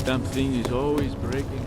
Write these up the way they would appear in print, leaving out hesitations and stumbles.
Damn thing is always breaking.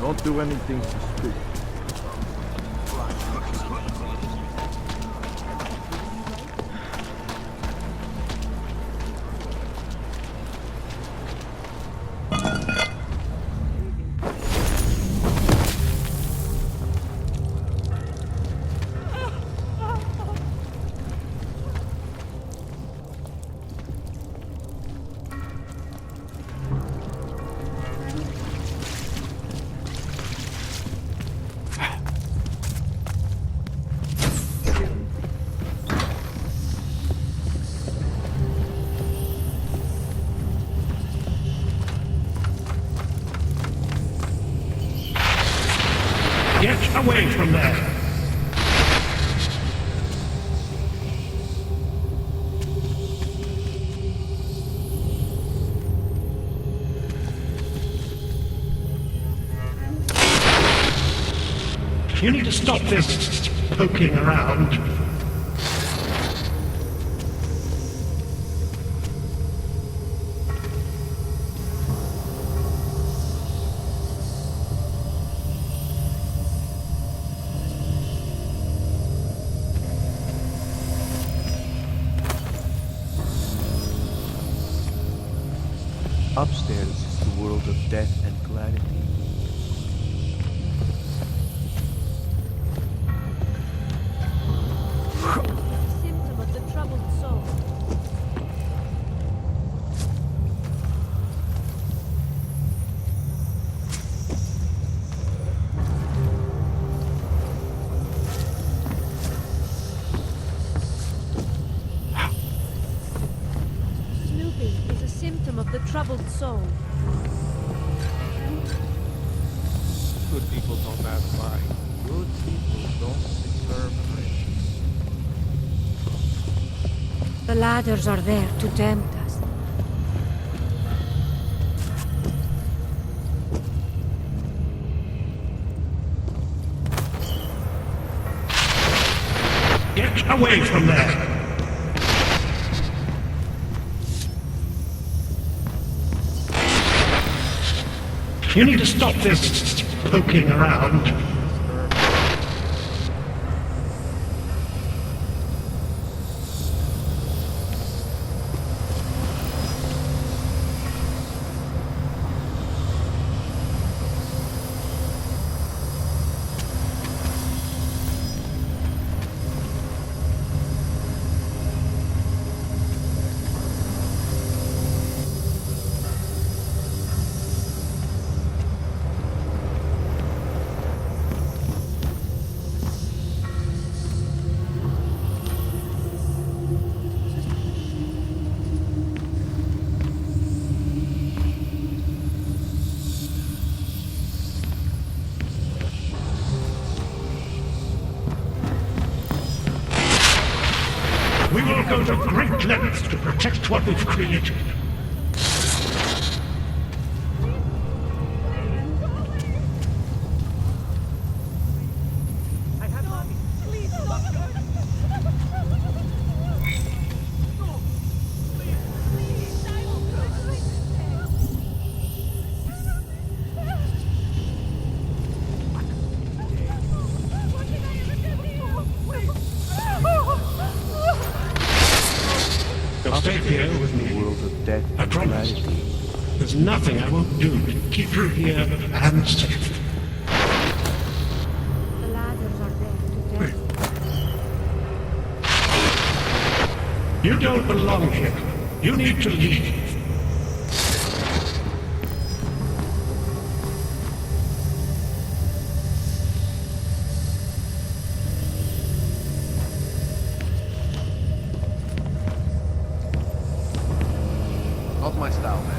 Don't do anything stupid. Get away from there! You need to stop this poking around. Upstairs is the world of death and clarity. Symptom of the troubled soul. Snooping is a symptom of the troubled soul. Good people don't ask why. Good people don't deserve praise. The ladders are there to tempt us. Get away from there! You need to stop this poking around. We will go to great lengths to protect what we've created. Stay here with me. The world of death nothing I won't do to keep you here and safe. The ladders are there to death. You don't belong here. You need to leave. Not my style, man.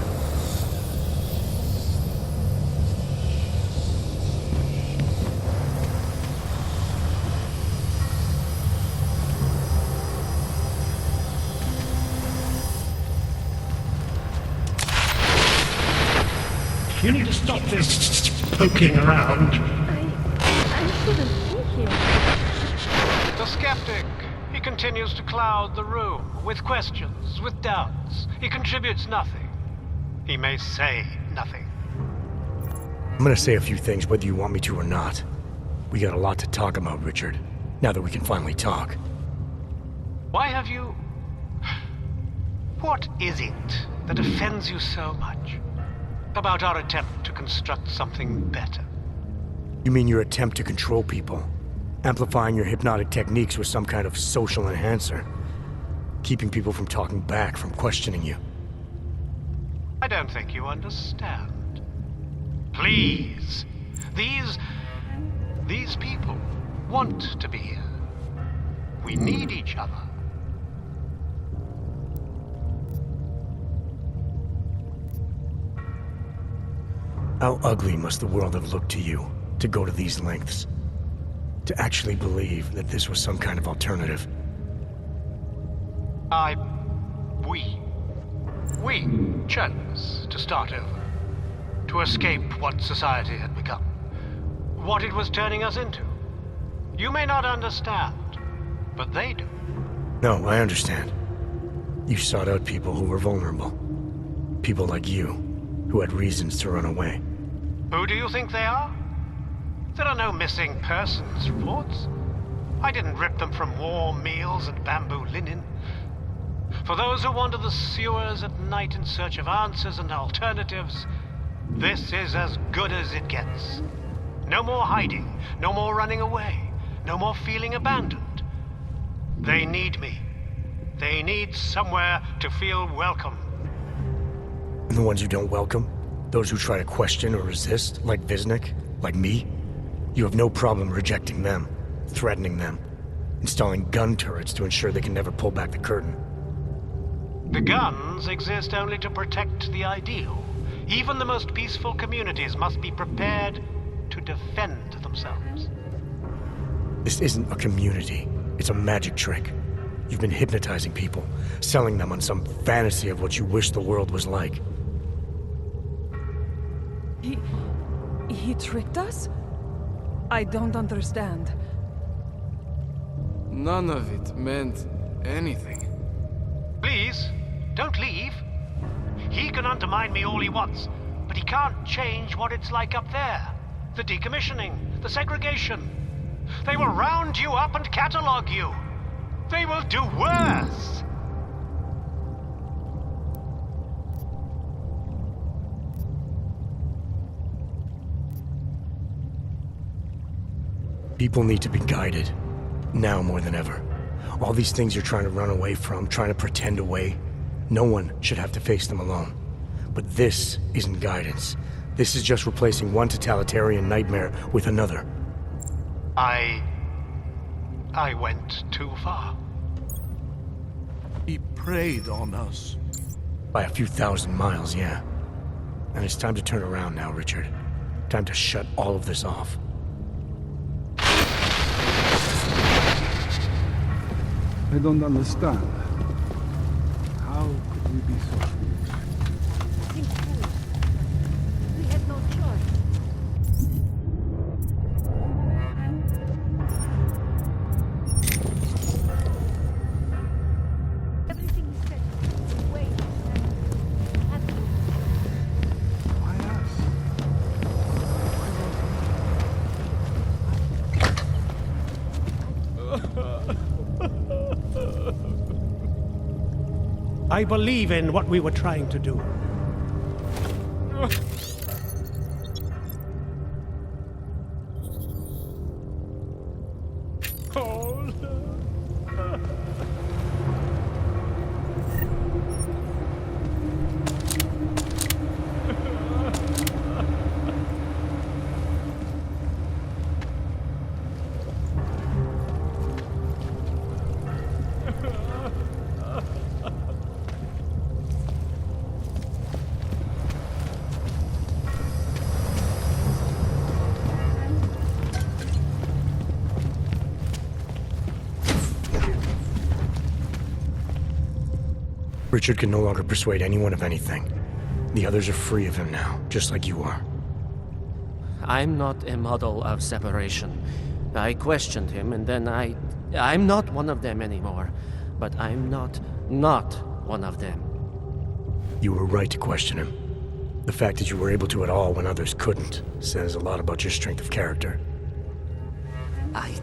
You need to stop this poking around. I shouldn't be here. The skeptic. He continues to cloud the room with questions, with doubts. He contributes nothing. He may say nothing. I'm gonna say a few things whether you want me to or not. We got a lot to talk about, Richard. Now that we can finally talk. Why have you... What is it that offends you so much about our attempt to construct something better? You mean your attempt to control people? Amplifying your hypnotic techniques with some kind of social enhancer? Keeping people from talking back, from questioning you? I don't think you understand. Please. These people want to be here. We need each other. How ugly must the world have looked to you to go to these lengths? To actually believe that this was some kind of alternative? We chose to start over. To escape what society had become. What it was turning us into. You may not understand, but they do. No, I understand. You sought out people who were vulnerable. People like you, who had reasons to run away. Who do you think they are? There are no missing persons reports. I didn't rip them from warm meals and bamboo linen. For those who wander the sewers at night in search of answers and alternatives, this is as good as it gets. No more hiding, no more running away, no more feeling abandoned. They need me. They need somewhere to feel welcome. And the ones you don't welcome? Those who try to question or resist, like Visnik, like me? You have no problem rejecting them, threatening them, installing gun turrets to ensure they can never pull back the curtain. The guns exist only to protect the ideal. Even the most peaceful communities must be prepared to defend themselves. This isn't a community. It's a magic trick. You've been hypnotizing people, selling them on some fantasy of what you wish the world was like. He tricked us? I don't understand. None of it meant anything. Please, don't leave. He can undermine me all he wants, but he can't change what it's like up there. The decommissioning, the segregation. They will round you up and catalog you. They will do worse. People need to be guided. Now more than ever. All these things you're trying to run away from, trying to pretend away, no one should have to face them alone. But this isn't guidance. This is just replacing one totalitarian nightmare with another. I went too far. He preyed on us. By a few thousand miles, yeah. And it's time to turn around now, Richard. Time to shut all of this off. I don't understand. How could we be so foolish? Think foolish. We had no choice. Everything he said, wait, and happy. Why us? I believe in what we were trying to do. Richard can no longer persuade anyone of anything. The others are free of him now, just like you are. I'm not a model of separation. I questioned him, and then I'm not one of them anymore. But I'm not one of them. You were right to question him. The fact that you were able to at all when others couldn't says a lot about your strength of character. I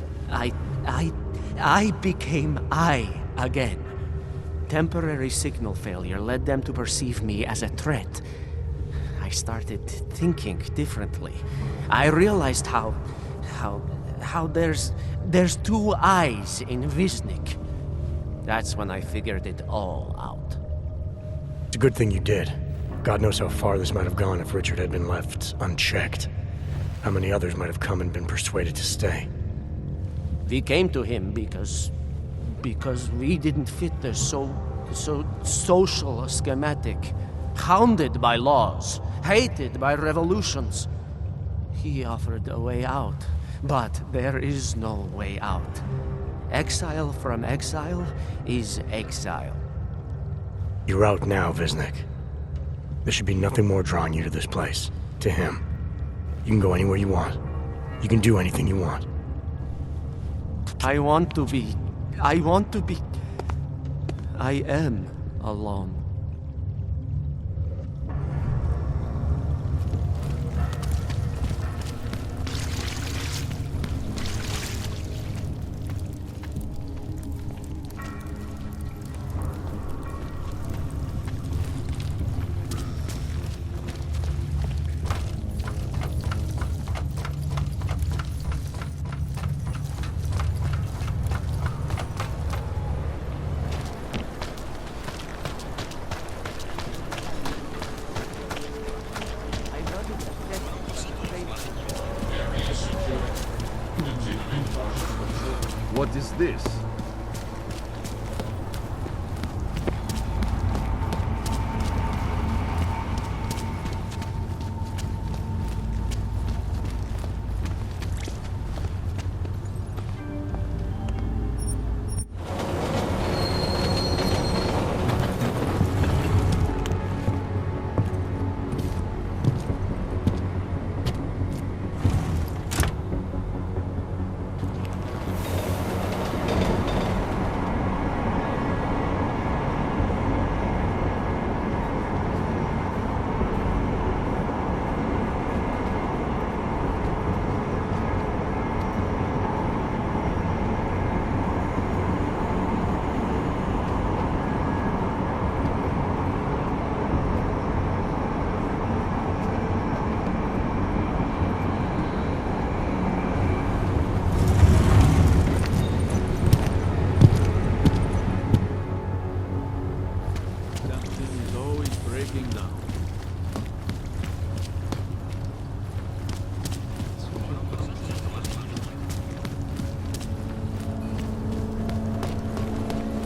became I again. Temporary signal failure led them to perceive me as a threat. I started thinking differently. I realized how there's two eyes in Wisnik. That's when I figured it all out. It's a good thing you did. God knows how far this might have gone if Richard had been left unchecked. How many others might have come and been persuaded to stay. We came to him because we didn't fit the so social schematic, hounded by laws, hated by revolutions. He offered a way out, but there is no way out. Exile from exile is exile. You're out now, Wisnik. There should be nothing more drawing you to this place, to him. You can go anywhere you want. You can do anything you want. I am alone. What is this?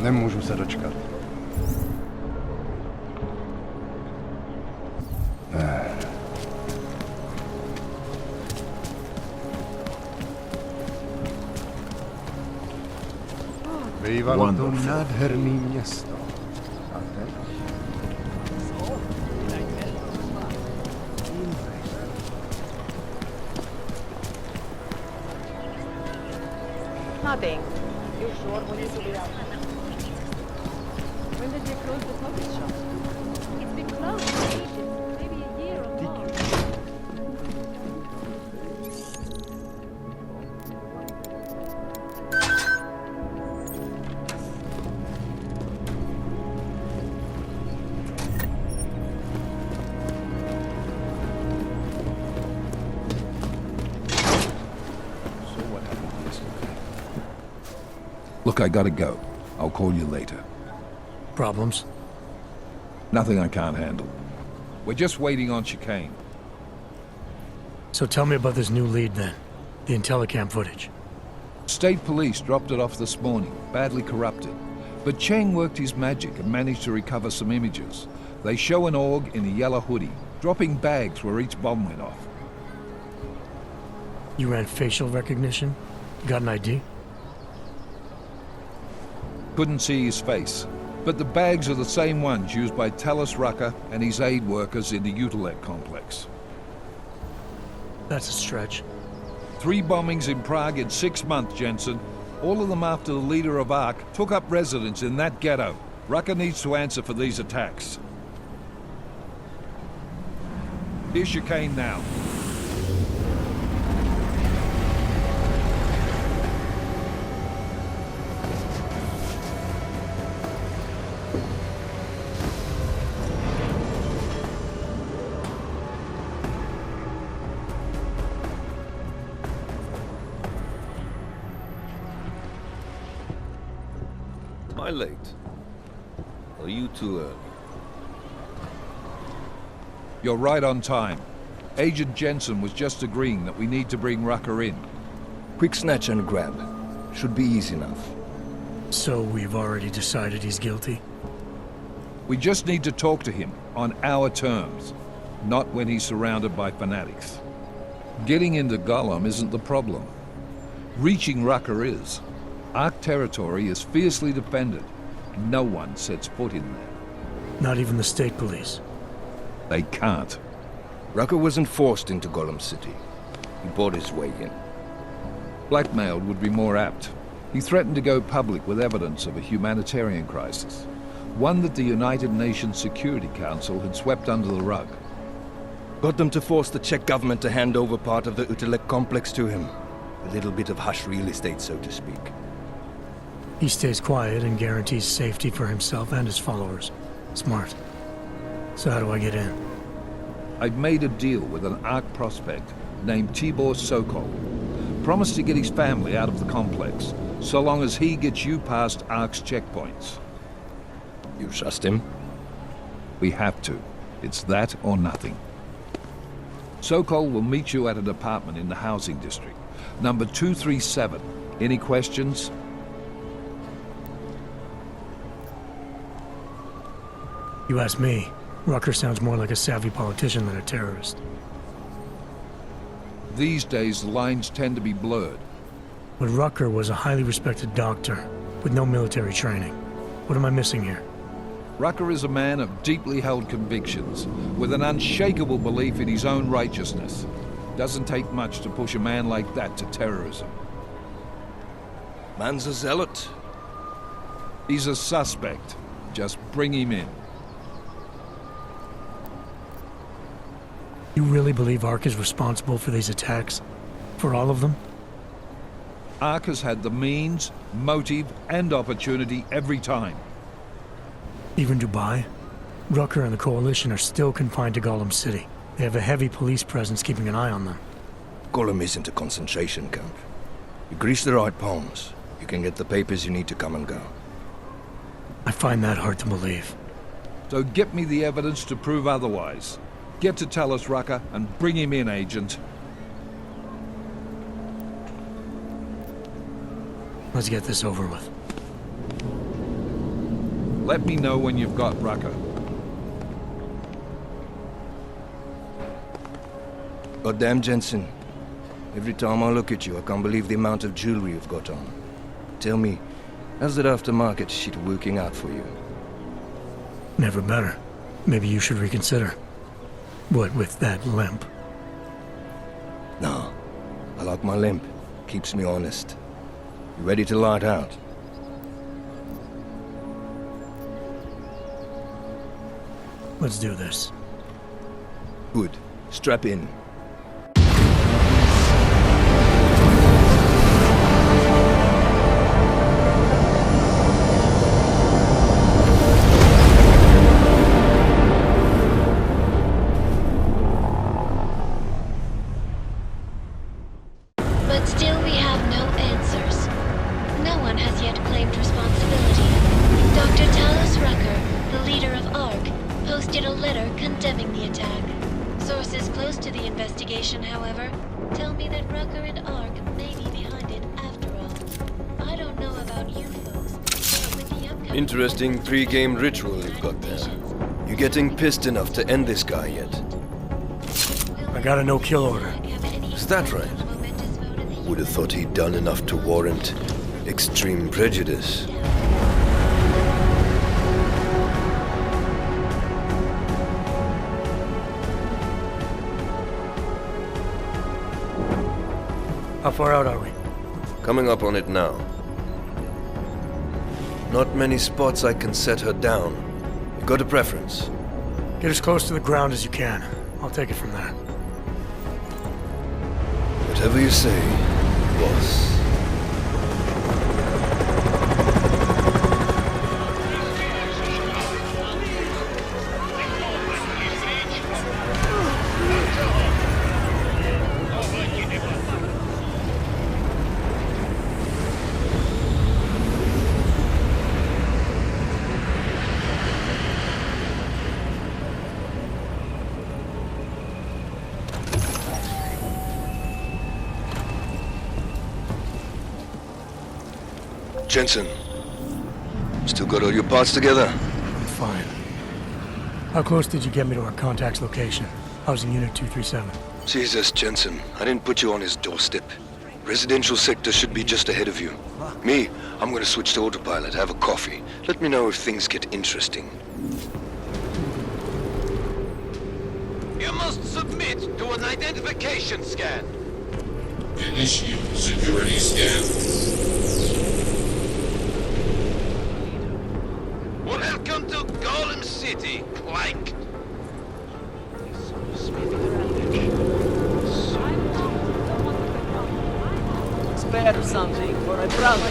Nemůžu se dočkat. Bývalo to nádherný město. A teď? Nothing. You sure we need to be out? When did you close the coffee shop? It's been closed for ages, maybe a year or more. Look, I gotta go. I'll call you later. Problems? Nothing I can't handle. We're just waiting on chicane. So tell me about this new lead then. The Intellicam footage. State police dropped it off this morning, badly corrupted. But Cheng worked his magic and managed to recover some images. They show an org in a yellow hoodie, dropping bags where each bomb went off. You ran facial recognition? Got an ID? Couldn't see his face, but the bags are the same ones used by Talos Rucker and his aid workers in the Utilec complex. That's a stretch. 3 bombings in Prague in 6 months, Jensen. All of them after the leader of ARC took up residence in that ghetto. Rucker needs to answer for these attacks. Here's chicane now. Am I late? Are you too early? You're right on time. Agent Jensen was just agreeing that we need to bring Rucker in. Quick snatch and grab. Should be easy enough. So we've already decided he's guilty? We just need to talk to him on our terms, not when he's surrounded by fanatics. Getting into Golem isn't the problem. Reaching Rucker is. ARC territory is fiercely defended. No one sets foot in there. Not even the state police? They can't. Rucker wasn't forced into Golem City. He bought his way in. Blackmailed would be more apt. He threatened to go public with evidence of a humanitarian crisis. One that the United Nations Security Council had swept under the rug. Got them to force the Czech government to hand over part of the Utilec complex to him. A little bit of hush real estate, so to speak. He stays quiet and guarantees safety for himself and his followers. Smart. So how do I get in? I've made a deal with an ARC prospect named Tibor Sokol. Promised to get his family out of the complex, so long as he gets you past ARC's checkpoints. You trust him? We have to. It's that or nothing. Sokol will meet you at an apartment in the housing district. Number 237. Any questions? You ask me. Rucker sounds more like a savvy politician than a terrorist. These days, the lines tend to be blurred. But Rucker was a highly respected doctor, with no military training. What am I missing here? Rucker is a man of deeply held convictions, with an unshakable belief in his own righteousness. Doesn't take much to push a man like that to terrorism. Man's a zealot. He's a suspect. Just bring him in. You really believe ARC is responsible for these attacks? For all of them? ARC has had the means, motive, and opportunity every time. Even Dubai? Rucker and the Coalition are still confined to Golem City. They have a heavy police presence keeping an eye on them. Golem isn't a concentration camp. You grease the right palms, you can get the papers you need to come and go. I find that hard to believe. So get me the evidence to prove otherwise. Get to Talos Rucker and bring him in, Agent. Let's get this over with. Let me know when you've got Rucker. Goddamn, Jensen. Every time I look at you, I can't believe the amount of jewelry you've got on. Tell me, how's that aftermarket shit working out for you? Never better. Maybe you should reconsider. What with that limp? No. I like my limp. Keeps me honest. You ready to light out? Let's do this. Good. Strap in. But still we have no answers. No one has yet claimed close to the investigation, however, tell me that Rucker and Ark may be behind it after all. I don't know about you folks, but with the upcoming... Interesting pre-game ritual you've got there. You getting pissed enough to end this guy yet? I got a no-kill order. Is that right? Would have thought he'd done enough to warrant extreme prejudice. How far out are we? Coming up on it now. Not many spots I can set her down. You got a preference? Get as close to the ground as you can. I'll take it from there. Whatever you say, boss. Jensen, still got all your parts together? Fine. How close did you get me to our contact's location? I was in Unit 237. Jesus, Jensen, I didn't put you on his doorstep. Residential sector should be just ahead of you. Me, I'm gonna switch to autopilot, have a coffee. Let me know if things get interesting. You must submit to an identification scan. Initiate security scan. Welcome to Golem City, Clank. Spare something for a brother.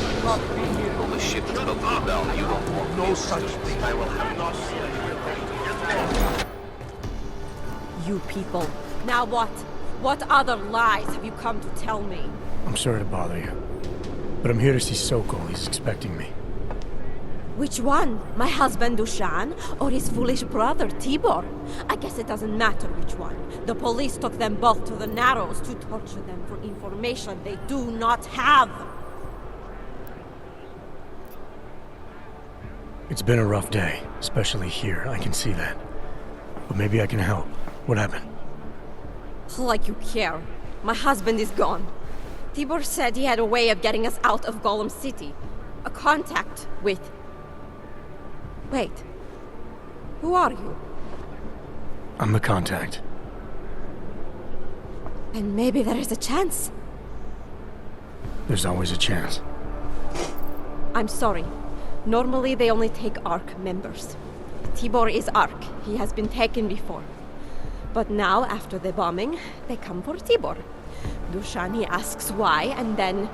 The ship is about down. You don't want no such thing. I will have not seen You people. Now what? What other lies have you come to tell me? I'm sorry to bother you, but I'm here to see Sokol. He's expecting me. Which one? My husband Dushan or his foolish brother Tibor? I guess it doesn't matter which one. The police took them both to the Narrows to torture them for information they do not have. It's been a rough day, especially here. I can see that. But maybe I can help. What happened? Like you care. My husband is gone. Tibor said he had a way of getting us out of Golem City. A contact with... Wait. Who are you? I'm the contact. And maybe there is a chance. There's always a chance. I'm sorry. Normally they only take ARC members. Tibor is ARC. He has been taken before. But now, after the bombing, they come for Tibor. Dushan, he asks why, and then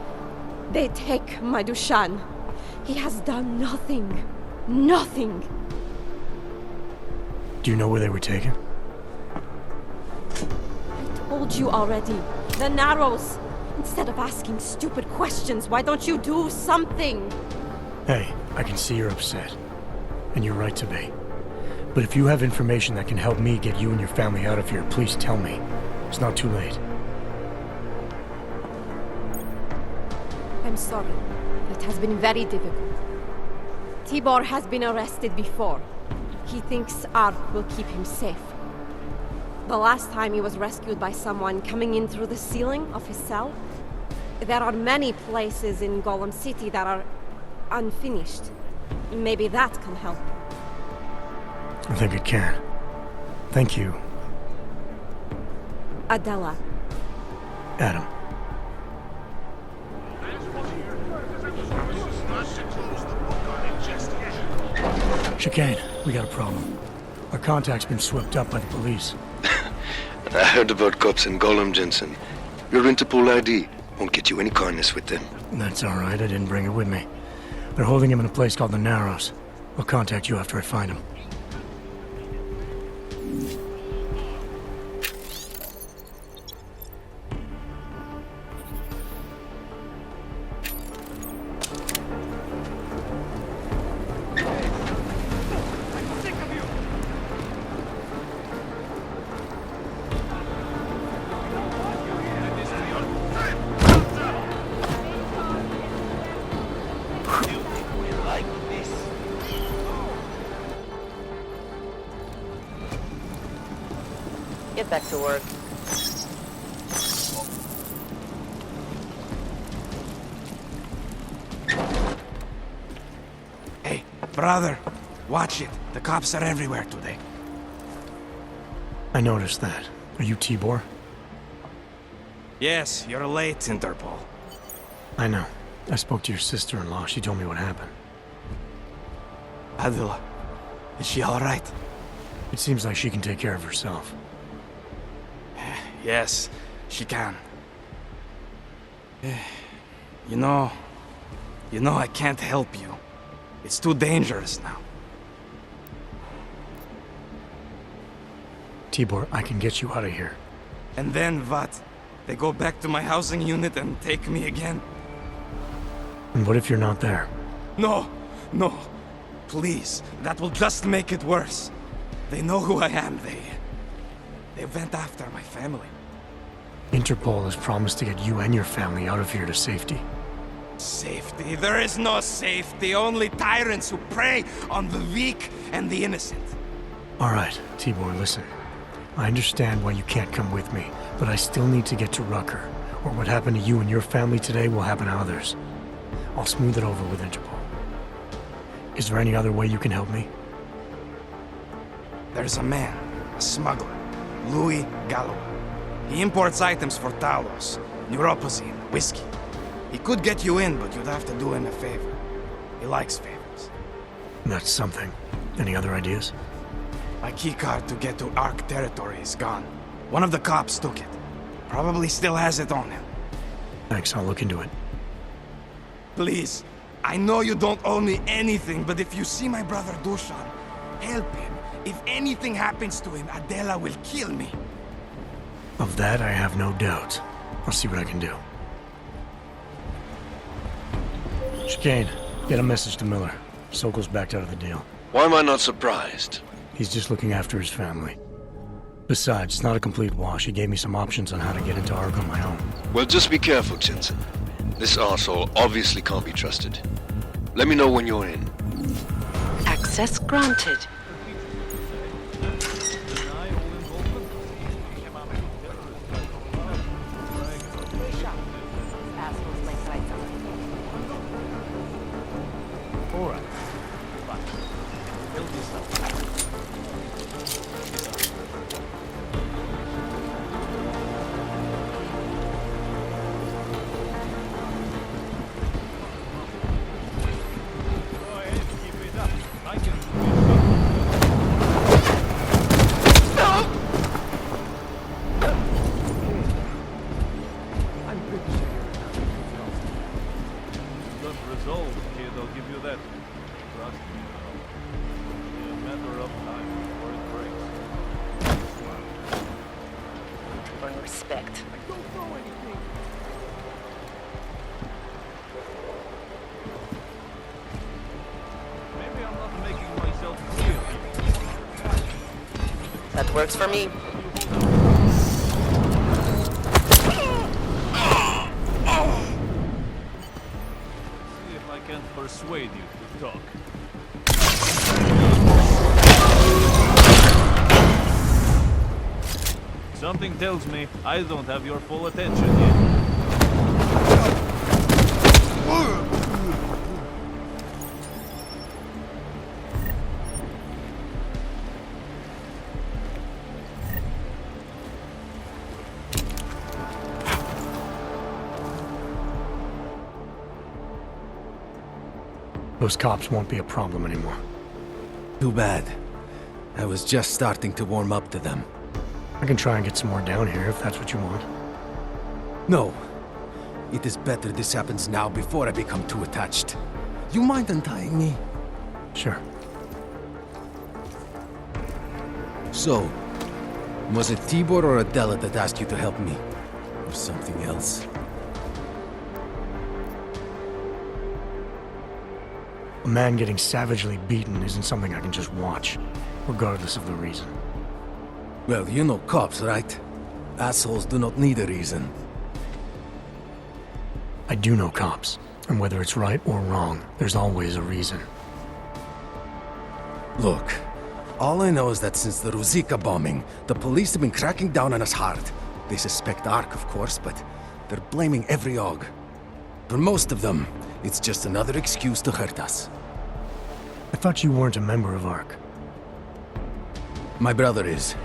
they take my Dushan. He has done nothing. Nothing. Do you know where they were taken? I told you already. The Narrows. Instead of asking stupid questions, why don't you do something? Hey, I can see you're upset. And you're right to be. But if you have information that can help me get you and your family out of here, please tell me. It's not too late. I'm sorry. It has been very difficult. Tibor has been arrested before. He thinks ARC will keep him safe. The last time he was rescued by someone coming in through the ceiling of his cell. There are many places in Golem City that are unfinished. Maybe that can help. I think it can. Thank you. Adela. Adam. Chicane, we got a problem. Our contact's been swept up by the police. I heard about cops in Golem, Jensen. Your Interpol ID won't get you any kindness with them. That's all right, I didn't bring it with me. They're holding him in a place called the Narrows. I'll contact you after I find him. get back to work. Hey, brother, watch it. The cops are everywhere today. I noticed that. Are you Tibor? Yes, you're late, Interpol. I know. I spoke to your sister-in-law. She told me what happened. Adela, is she alright? It seems like she can take care of herself. Yes, she can. You know, I can't help you. It's too dangerous now. Tibor, I can get you out of here. And then what? They go back to my housing unit and take me again? And what if you're not there? No, no. Please, that will just make it worse. They know who I am. They went after my family. Interpol has promised to get you and your family out of here to safety. Safety? There is no safety. Only tyrants who prey on the weak and the innocent. All right, Tibor, listen. I understand why you can't come with me, but I still need to get to Rucker, or what happened to you and your family today will happen to others. I'll smooth it over with Interpol. Is there any other way you can help me? There's a man, a smuggler, Louis Galloway. He imports items for Talos, neuropozyne, whiskey. He could get you in, but you'd have to do him a favor. He likes favors. That's something. Any other ideas? My keycard to get to Ark territory is gone. One of the cops took it. Probably still has it on him. Thanks, I'll look into it. Please, I know you don't owe me anything, but if you see my brother Dushan, help him. If anything happens to him, Adela will kill me. Of that, I have no doubt. I'll see what I can do. Chicane, get a message to Miller. Sokol's backed out of the deal. Why am I not surprised? He's just looking after his family. Besides, it's not a complete wash. He gave me some options on how to get into Ark on my own. Well, just be careful, Jensen. This arsehole obviously can't be trusted. Let me know when you're in. Access granted. Respect. Maybe I'm not making myself clear. That works for me. See if I can persuade you to talk. Something tells me I don't have your full attention yet. Those cops won't be a problem anymore. Too bad. I was just starting to warm up to them. I can try and get some more down here if that's what you want. No. It is better this happens now before I become too attached. You mind untying me? Sure. So, was it Tibor or Adela that asked you to help me? Or something else? A man getting savagely beaten isn't something I can just watch, regardless of the reason. Well, you know cops, right? Assholes do not need a reason. I do know cops, and whether it's right or wrong, there's always a reason. Look, All I know is that since the Ruzicka bombing, the police have been cracking down on us hard. They suspect Ark, of course, but they're blaming every Og. For most of them, it's just another excuse to hurt us. I thought you weren't a member of Ark. My brother is.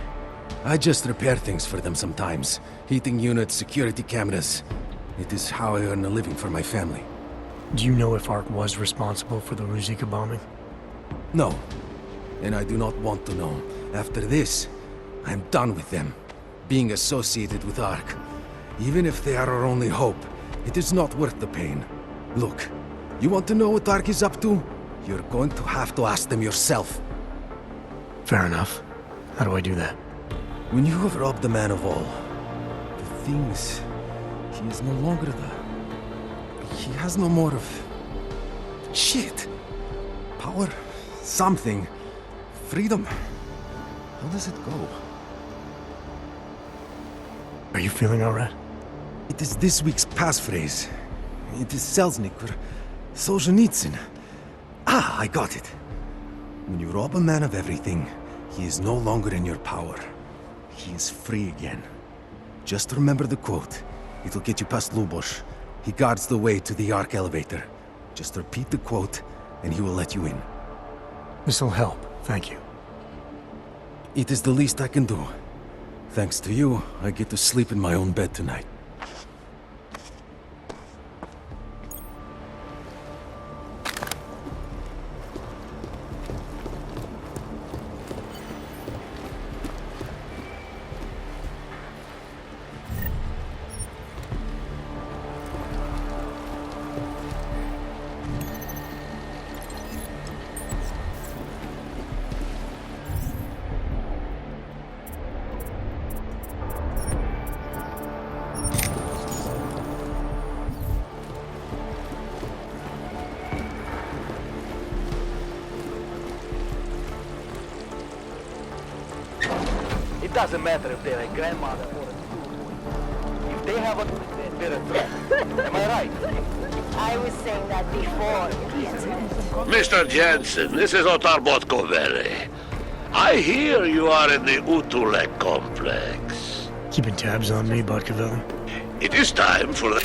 I just repair things for them sometimes. Heating units, security cameras. It is how I earn a living for my family. Do you know if Ark was responsible for the Ruzicka bombing? No. And I do not want to know. After this, I am done with them. Being associated with Ark. Even if they are our only hope, it is not worth the pain. Look, you want to know what Ark is up to? You're going to have to ask them yourself. Fair enough. How do I do that? When you have robbed the man of all, the thing is, he is no longer He has no more of... shit. Power. Something. Freedom. How does it go? Are you feeling alright? It is this week's passphrase. It is Selznick or Solzhenitsyn. Ah, I got it. When you rob a man of everything, he is no longer in your power. He is free again. Just remember the quote. It'll get you past Lubosh. He guards the way to the Ark elevator. Just repeat the quote, and he will let you in. This'll help, thank you. It is the least I can do. Thanks to you, I get to sleep in my own bed tonight. It doesn't matter if they're a grandmother or a schoolboy. If they have a... they're a threat. Am I right? I was saying that before, idiot. Mr. Jensen, this is Otar Botkovere. I hear you are in the Utulek complex. Keeping tabs on me, Botkovere? It is time for the...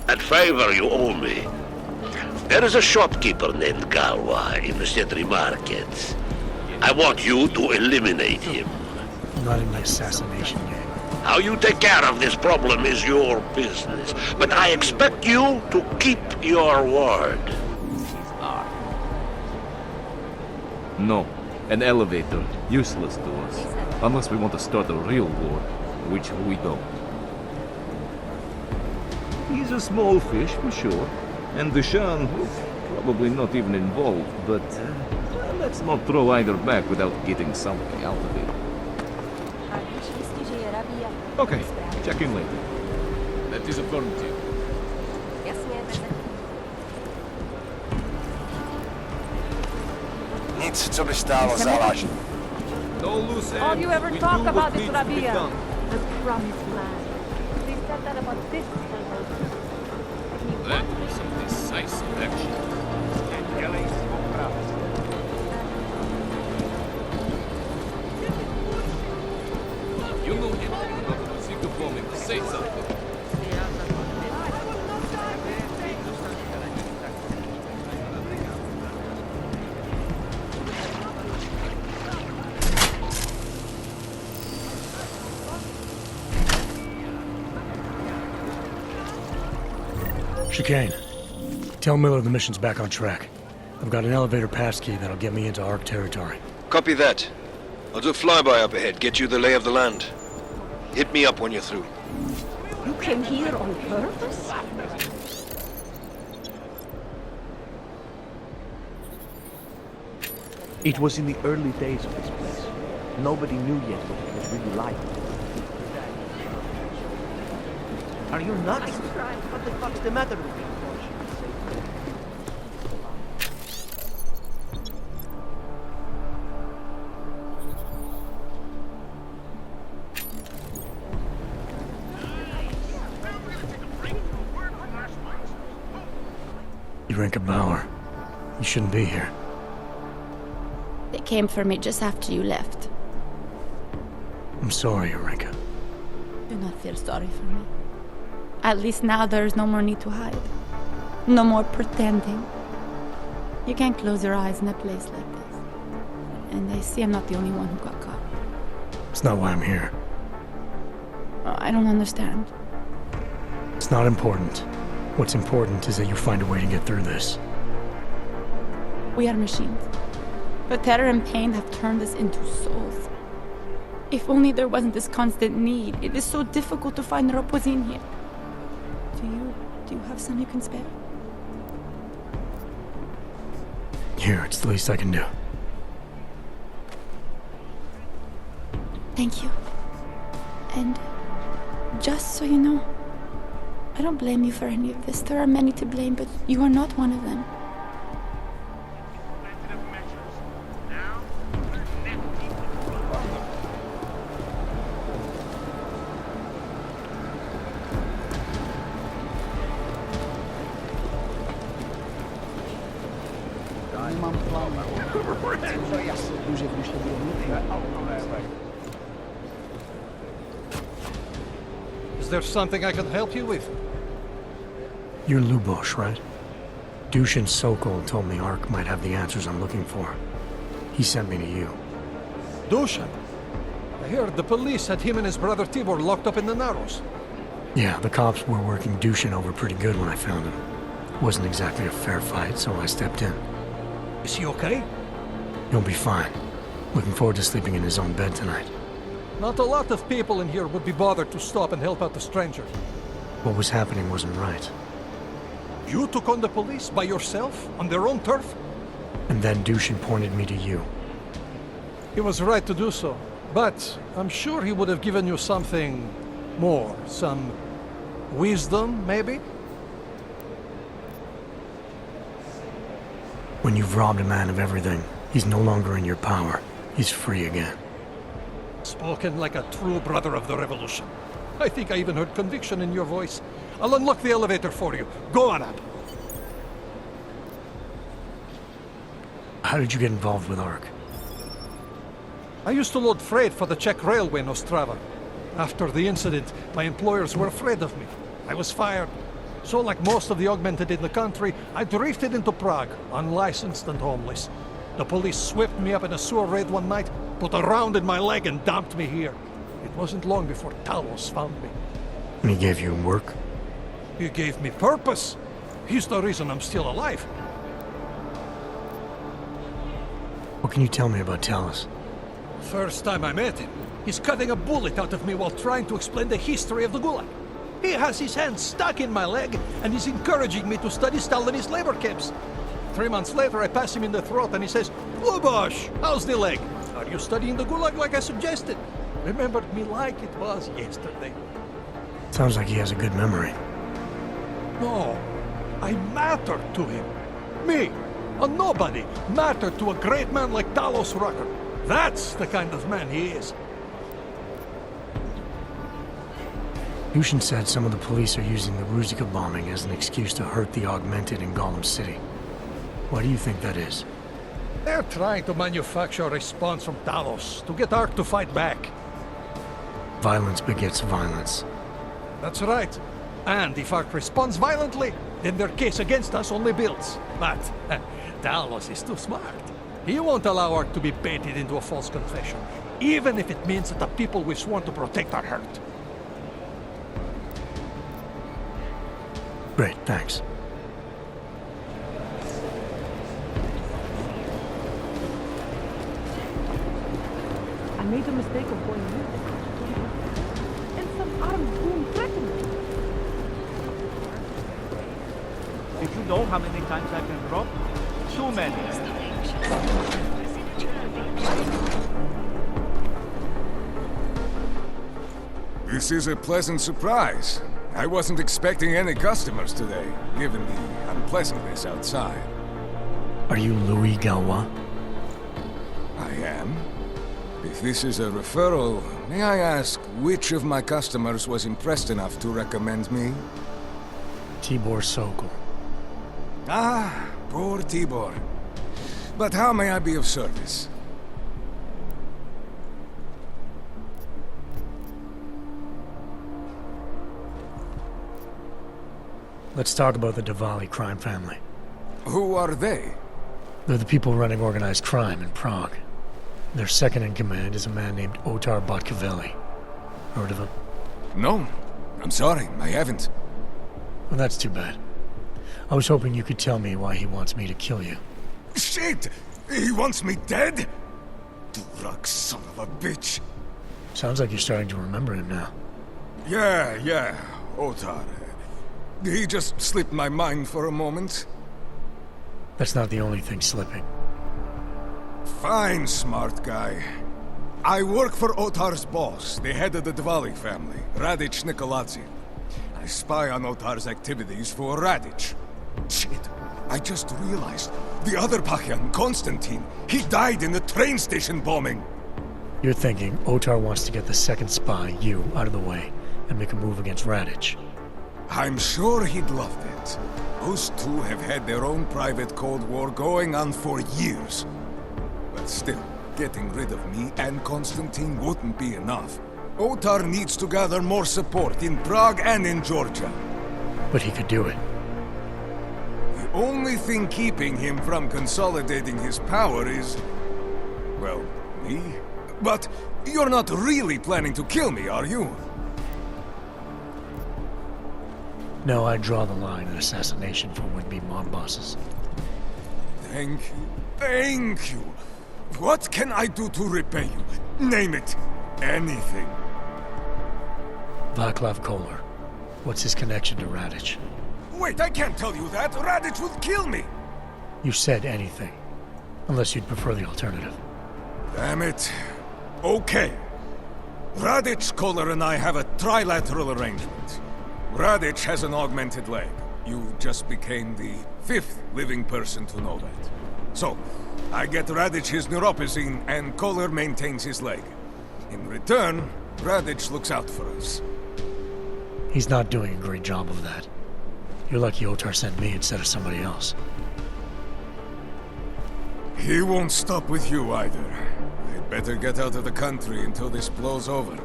That favor you owe me. There is a shopkeeper named Galwa in the City Market. I want you to eliminate him. Not in my assassination game. How you take care of this problem is your business, but I expect you to keep your word. No, an elevator, useless to us. Unless we want to start a real war, which we don't. He's a small fish, for sure. And Deshaun, probably not even involved, but let's not throw either back without getting something out of it. Okay, check in later. That is affirmative. Nic, co by stálo za laž. No loose All you ever talk about is Rabia. The promised land. They said that about this temple. That was some decisive action. You know anything about the Ruzicka bombing? Say something. Chicane. Tell Miller the mission's back on track. I've got an elevator passkey that'll get me into Ark territory. Copy that. I'll do a flyby up ahead, get you the lay of the land. Hit me up when you're through. You came here on purpose? It was in the early days of this place. Nobody knew yet what it was really like. Are you nuts? What the fuck's the matter with you? Fredrinka Bauer. You shouldn't be here. They came for me just after you left. I'm sorry, Arenka. Do not feel sorry for me. At least now there is no more need to hide. No more pretending. You can't close your eyes in a place like this. And I see I'm not the only one who got caught. It's not why I'm here. Oh, I don't understand. It's not important. What's important is that you find a way to get through this. We are machines. But terror and pain have turned us into souls. If only there wasn't this constant need. It is so difficult to find Ropozin here. Do you have some you can spare? Here, it's the least I can do. Thank you. And just so you know, I don't blame you for any of this. There are many to blame, but you are not one of them. Is there something I can help you with? You're Lubosh, right? Dushin Sokol told me Ark might have the answers I'm looking for. He sent me to you. Dushin? I heard the police had him and his brother Tibor locked up in the Narrows. Yeah, the cops were working Dushin over pretty good when I found him. Wasn't exactly a fair fight, so I stepped in. Is he okay? He'll be fine. Looking forward to sleeping in his own bed tonight. Not a lot of people in here would be bothered to stop and help out the stranger. What was happening wasn't right. You took on the police by yourself, on their own turf? And then Dushin pointed me to you. He was right to do so, but I'm sure he would have given you something more. Some wisdom, maybe? When you've robbed a man of everything, he's no longer in your power. He's free again. Spoken like a true brother of the revolution. I think I even heard conviction in your voice. I'll unlock the elevator for you. Go on up. How did you get involved with Ark? I used to load freight for the Czech railway in Ostrava. After the incident, my employers were afraid of me. I was fired. So like most of the augmented in the country, I drifted into Prague, unlicensed and homeless. The police swept me up in a sewer raid one night, put a round in my leg and dumped me here. It wasn't long before Talos found me. And he gave you work? He gave me purpose. He's the reason I'm still alive. What can you tell me about Talos? First time I met him, he's cutting a bullet out of me while trying to explain the history of the Gulag. He has his hand stuck in my leg, and he's encouraging me to study Stalinist labor camps. 3 months later, I pass him in the throat, and he says, "Lubosh, how's the leg? Are you studying the Gulag like I suggested?" Remembered me like it was yesterday. Sounds like he has a good memory. No, I mattered to him. Me, a nobody, mattered to a great man like Talos Rucker. That's the kind of man he is. Dushin said some of the police are using the Ruzika bombing as an excuse to hurt the augmented in Golem City. Why do you think that is? They're trying to manufacture a response from Talos to get Ark to fight back. Violence begets violence. That's right. And if Ark responds violently, then their case against us only builds. But Talos is too smart. He won't allow Ark to be baited into a false confession, even if it means that the people we've sworn to protect are hurt. Great, thanks. I made the mistake of going in. And some armed goon threatened me. If you know how many times I've been robbed, too many. This is a pleasant surprise. I wasn't expecting any customers today, given the unpleasantness outside. Are you Louis Galois? I am. If this is a referral, may I ask which of my customers was impressed enough to recommend me? Tibor Sokol. Ah, poor Tibor. But how may I be of service? Let's talk about the Diwali crime family. Who are they? They're the people running organized crime in Prague. Their second in command is a man named Otar Botkavelli. Heard of him? No. I'm sorry, I haven't. Well, that's too bad. I was hoping you could tell me why he wants me to kill you. Shit! He wants me dead? Durak, son of a bitch. Sounds like you're starting to remember him now. Yeah, Otar. He just slipped my mind for a moment. That's not the only thing slipping. Fine, smart guy. I work for Otar's boss, the head of the Diwali family, Radic Nikoladze. I spy on Otar's activities for Radic. Shit, I just realized. The other Pachyan, Konstantin, he died in the train station bombing. You're thinking Otar wants to get the second spy, you, out of the way, and make a move against Radic. I'm sure he'd love it. Those two have had their own private Cold War going on for years. But still, getting rid of me and Konstantin wouldn't be enough. Otar needs to gather more support in Prague and in Georgia. But he could do it. The only thing keeping him from consolidating his power is... well, me? But you're not really planning to kill me, are you? No, I draw the line at assassination for would-be mob bosses. Thank you. What can I do to repay you? Name it. Anything. Václav Koller. What's his connection to Radic? Wait, I can't tell you that. Radic would kill me. You said anything. Unless you'd prefer the alternative. Damn it. Okay. Radic, Koller, and I have a trilateral arrangement. Radic has an augmented leg. You just became the 5th living person to know that. So, I get Radic his neuropozyne, and Koller maintains his leg. In return, Radic looks out for us. He's not doing a great job of that. You're lucky Otar sent me instead of somebody else. He won't stop with you either. I'd better get out of the country until this blows over.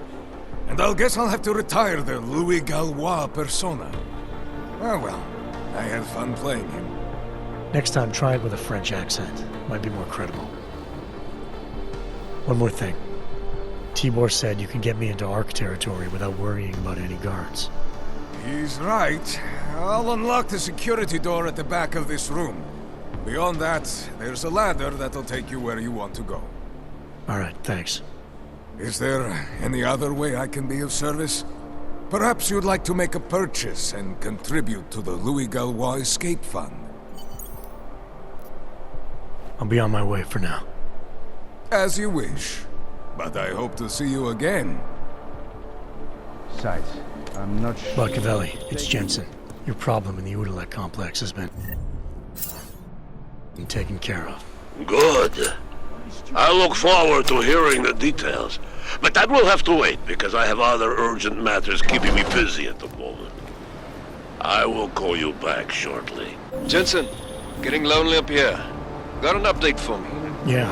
And I'll guess I'll have to retire the Louis Gallois persona. Oh well, I had fun playing him. Next time, try it with a French accent. Might be more credible. One more thing. Tibor said you can get me into Ark territory without worrying about any guards. He's right. I'll unlock the security door at the back of this room. Beyond that, there's a ladder that'll take you where you want to go. All right, thanks. Is there any other way I can be of service? Perhaps you'd like to make a purchase and contribute to the Louis Gallois Escape Fund. I'll be on my way for now. As you wish. But I hope to see you again. Sights. I'm not sure... Botkavelli, it's Jensen. Your problem in the Udalek complex has been taken care of. Good. I look forward to hearing the details. But that will have to wait, because I have other urgent matters keeping me busy at the moment. I will call you back shortly. Jensen, getting lonely up here. Got an update for me? Yeah.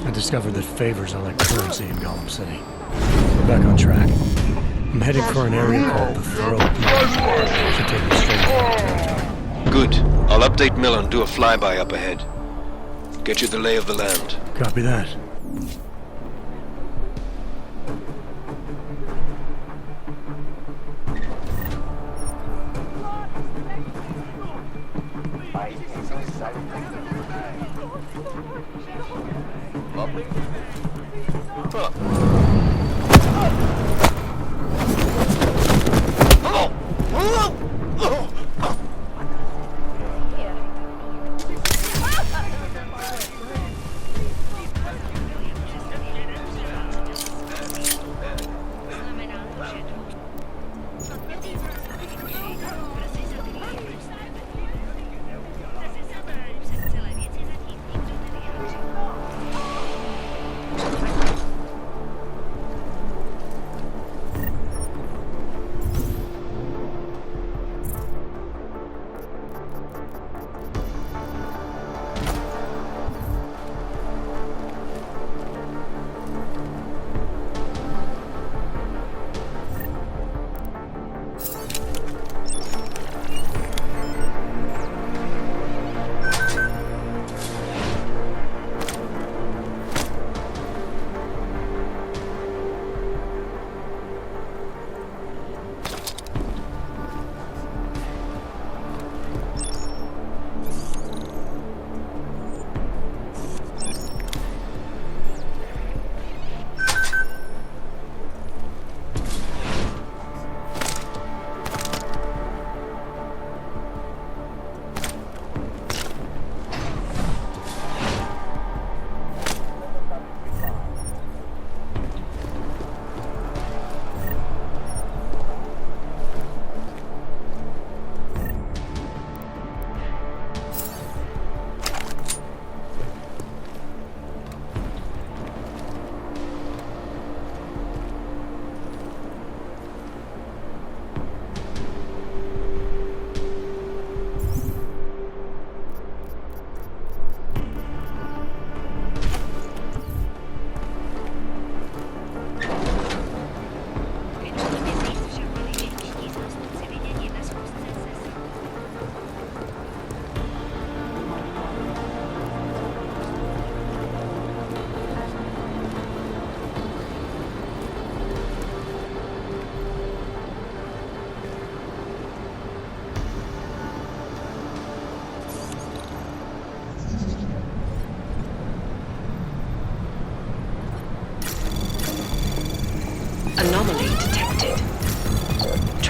I discovered that favors are like currency in Golem City. We're back on track. I'm heading for an area called the Throat. Should take me straight to our territory. Good. I'll update Mill and do a flyby up ahead. Get you the lay of the land. Copy that.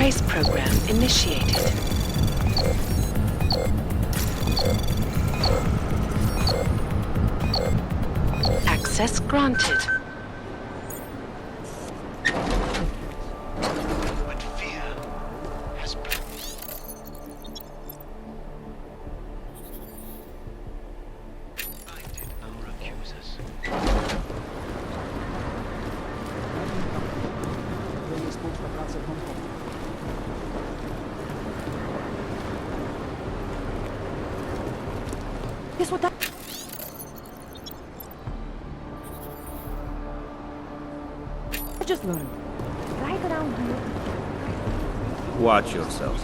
trace program initiated. Access granted. But fear has blinded our accusers. Guess what that... I just learned. Right around here. Watch yourself.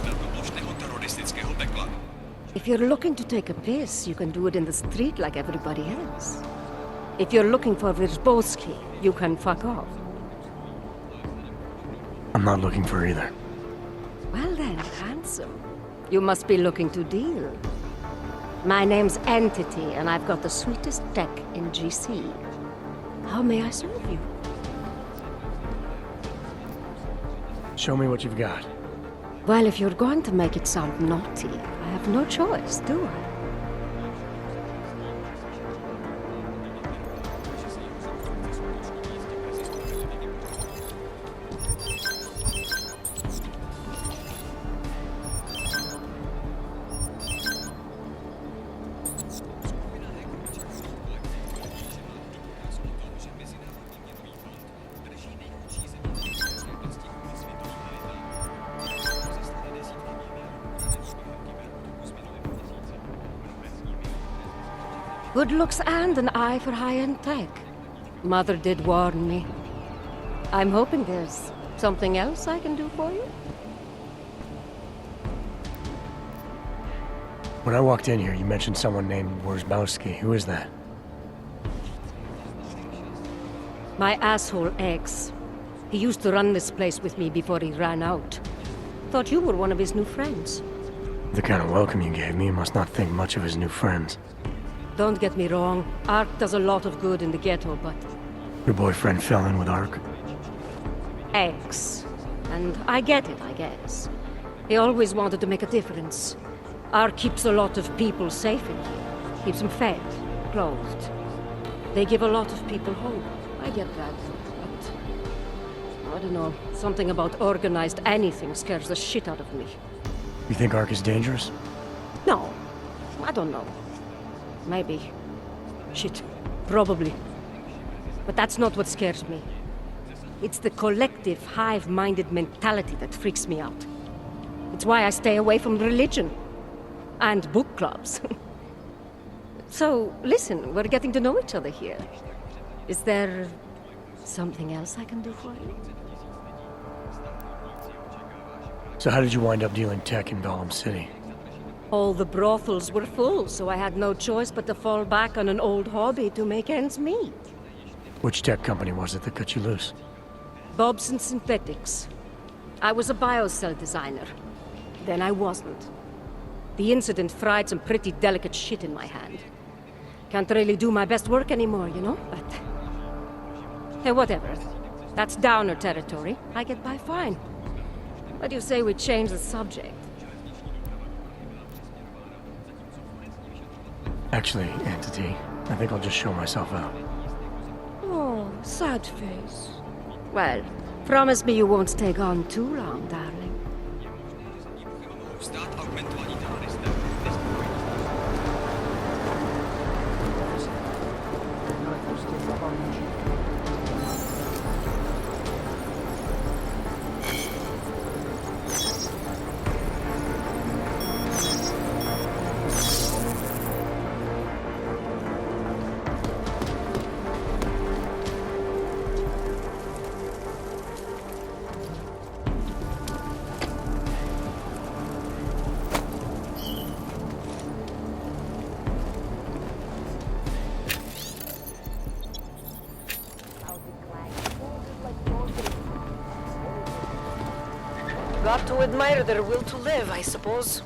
If you're looking to take a piss, you can do it in the street like everybody else. If you're looking for Virzbowski, you can fuck off. I'm not looking for either. Well then, handsome. You must be looking to deal. My name's Entity, and I've got the sweetest tech in GC. How may I serve you? Show me what you've got. Well, if you're going to make it sound naughty, I have no choice, do I? Good looks and an eye for high-end tech. Mother did warn me. I'm hoping there's something else I can do for you? When I walked in here, you mentioned someone named Wirzbowski. Who is that? My asshole ex. He used to run this place with me before he ran out. Thought you were one of his new friends. The kind of welcome you gave me, you must not think much of his new friends. Don't get me wrong. Ark does a lot of good in the ghetto, but... Your boyfriend fell in with Ark? Ex. And I get it, I guess. He always wanted to make a difference. Ark keeps a lot of people safe in here. Keeps them fed, clothed. They give a lot of people hope. I get that. But... I don't know. Something about organized anything scares the shit out of me. You think Ark is dangerous? No. I don't know. Maybe. Shit. Probably. But that's not what scares me. It's the collective, hive-minded mentality that freaks me out. It's why I stay away from religion. And book clubs. So, listen, we're getting to know each other here. Is there something else I can do for you? So how did you wind up dealing tech in Golem City? All the brothels were full, so I had no choice but to fall back on an old hobby to make ends meet. Which tech company was it that cut you loose? Bobson Synthetics. I was a biocell designer. Then I wasn't. The incident fried some pretty delicate shit in my hand. Can't really do my best work anymore, you know, but... Hey, whatever. That's downer territory. I get by fine. What do you say we change the subject? Actually, Entity, I think I'll just show myself out. Oh, sad face. Well, promise me you won't take on too long, darling. Got to admire their will to live, I suppose.